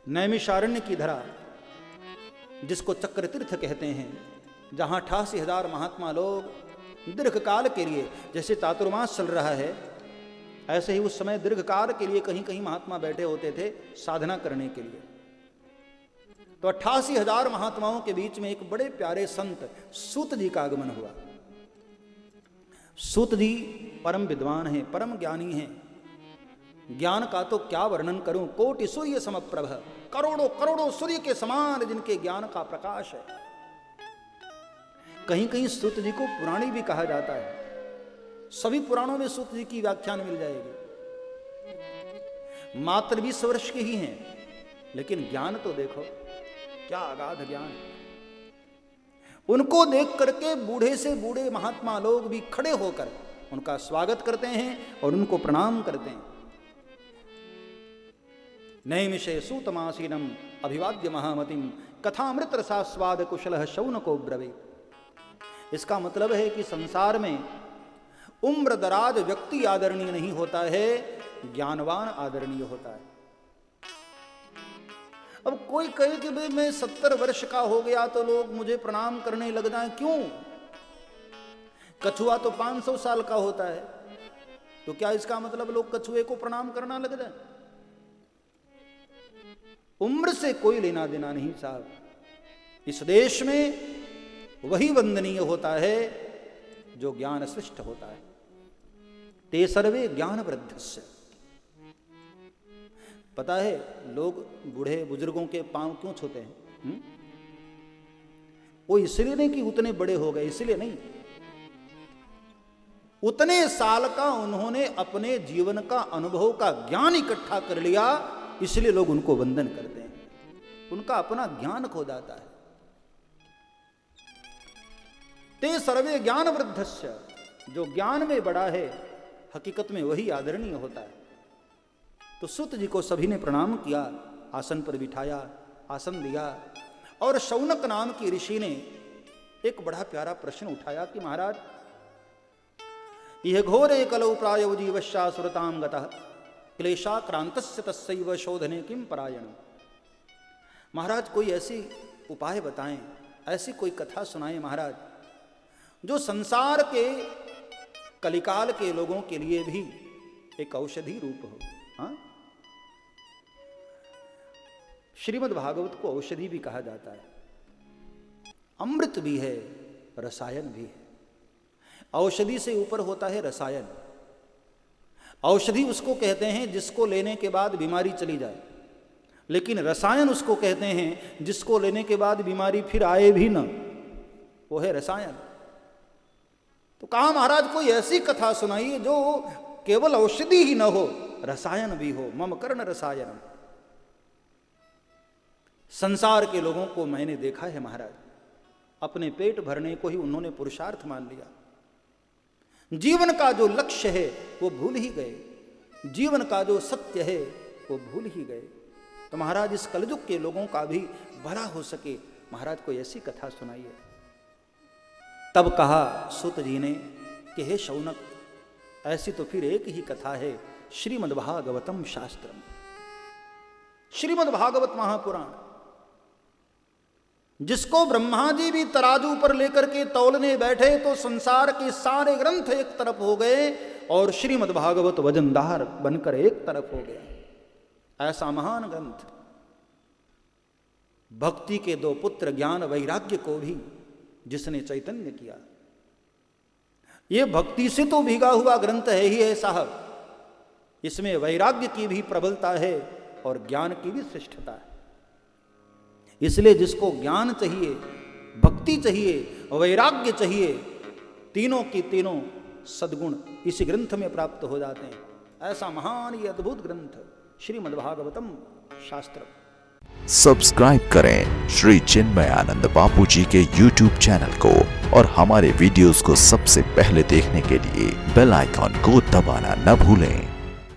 नैमिषारण्य की धरा, जिसको चक्र तीर्थ कहते हैं, जहां 88,000 महात्मा लोग दीर्घ काल के लिए, जैसे चातुर्मास चल रहा है ऐसे ही उस समय दीर्घ काल के लिए कहीं कहीं महात्मा बैठे होते थे साधना करने के लिए। तो 88,000 महात्माओं के बीच में एक बड़े प्यारे संत सूत जी का आगमन हुआ। सूत जी परम विद्वान हैं, परम ज्ञानी हैं। ज्ञान का तो क्या वर्णन करूं, कोटि सूर्य समप्रभ, करोड़ों करोड़ों सूर्य के समान जिनके ज्ञान का प्रकाश है। कहीं कहीं सूत जी को पुराणी भी कहा जाता है, सभी पुराणों में सूत जी की व्याख्यान मिल जाएगी। मात्र 20 वर्ष के ही हैं, लेकिन ज्ञान तो देखो क्या अगाध ज्ञान। उनको देख करके बूढ़े से बूढ़े महात्मा लोग भी खड़े होकर उनका स्वागत करते हैं और उनको प्रणाम करते हैं। नैमिषे सूतमासीनम अभिवाद्य महामतिम कथामृत रसास्वाद कुशलः शौनको ब्रवीत। इसका मतलब है कि संसार में उम्र दराज व्यक्ति आदरणीय नहीं होता है, ज्ञानवान आदरणीय होता है। अब कोई कहे कि भाई मैं 70 वर्ष का हो गया तो लोग मुझे प्रणाम करने लग जाएं, क्यों? कछुआ तो 500 साल का होता है, तो क्या इसका मतलब लोग कछुए को प्रणाम करना लग जाए? उम्र से कोई लेना देना नहीं साहब। इस देश में वही वंदनीय होता है जो ज्ञान श्रेष्ठ होता है। ते सर्वे ज्ञान वृद्धस्य। पता है लोग बूढ़े बुजुर्गों के पांव क्यों छूते हैं? वो इसलिए नहीं कि उतने बड़े हो गए, इसलिए नहीं, उतने साल का उन्होंने अपने जीवन का अनुभव का ज्ञान इकट्ठा कर लिया, इसलिए लोग उनको वंदन करते हैं। उनका अपना ज्ञान खो जाता है। ते सर्वे ज्ञान वृद्धस्य, जो ज्ञान में बड़ा है हकीकत में वही आदरणीय होता है। तो सूत जी को सभी ने प्रणाम किया, आसन पर बिठाया, आसन दिया, और शौनक नाम की ऋषि ने एक बड़ा प्यारा प्रश्न उठाया कि महाराज यह घोरे कलौ प्रायो जीवश्या सुरताम गतः क्लेशाक्रांतस्य तस्सैव शोधने किम परायणम्। महाराज कोई ऐसी उपाय बताएं, ऐसी कोई कथा सुनाएं महाराज, जो संसार के कलिकाल के लोगों के लिए भी एक औषधि रूप हो। हाँ, श्रीमद् भागवत को औषधि भी कहा जाता है, अमृत भी है, रसायन भी है। औषधि से ऊपर होता है रसायन। औषधि उसको कहते हैं जिसको लेने के बाद बीमारी चली जाए, लेकिन रसायन उसको कहते हैं जिसको लेने के बाद बीमारी फिर आए भी न, वो है रसायन। तो कहा महाराज कोई ऐसी कथा सुनाइए जो केवल औषधि ही न हो, रसायन भी हो। मम कर्ण रसायनम। संसार के लोगों को मैंने देखा है महाराज, अपने पेट भरने को ही उन्होंने पुरुषार्थ मान लिया। जीवन का जो लक्ष्य है वो भूल ही गए, जीवन का जो सत्य है वो भूल ही गए। तो महाराज इस कलयुग के लोगों का भी भला हो सके, महाराज कोई ऐसी कथा सुनाइए। तब कहा सूत जी ने कि हे शौनक, ऐसी तो फिर एक ही कथा है, श्रीमद्भागवतम शास्त्रम। श्रीमद्भागवत महापुराण, जिसको ब्रह्मा जी भी तराजू पर लेकर के तौलने बैठे तो संसार के सारे ग्रंथ एक तरफ हो गए और श्रीमद्भागवत वजनदार बनकर एक तरफ हो गया। ऐसा महान ग्रंथ, भक्ति के दो पुत्र ज्ञान वैराग्य को भी जिसने चैतन्य किया। ये भक्ति से तो भीगा हुआ ग्रंथ है ही है साहब, इसमें वैराग्य की भी प्रबलता है और ज्ञान की भी श्रेष्ठता है। इसलिए जिसको ज्ञान चाहिए, भक्ति चाहिए, वैराग्य चाहिए, तीनों की तीनों सद्गुण इसी ग्रंथ में प्राप्त हो जाते हैं। ऐसा महान ये अद्भुत ग्रंथ श्रीमद्भागवतम शास्त्र। सब्सक्राइब करें श्री चिन्मयानंद बापू जी के YouTube चैनल को और हमारे वीडियोस को सबसे पहले देखने के लिए बेल आइकॉन को दबाना न भूलें।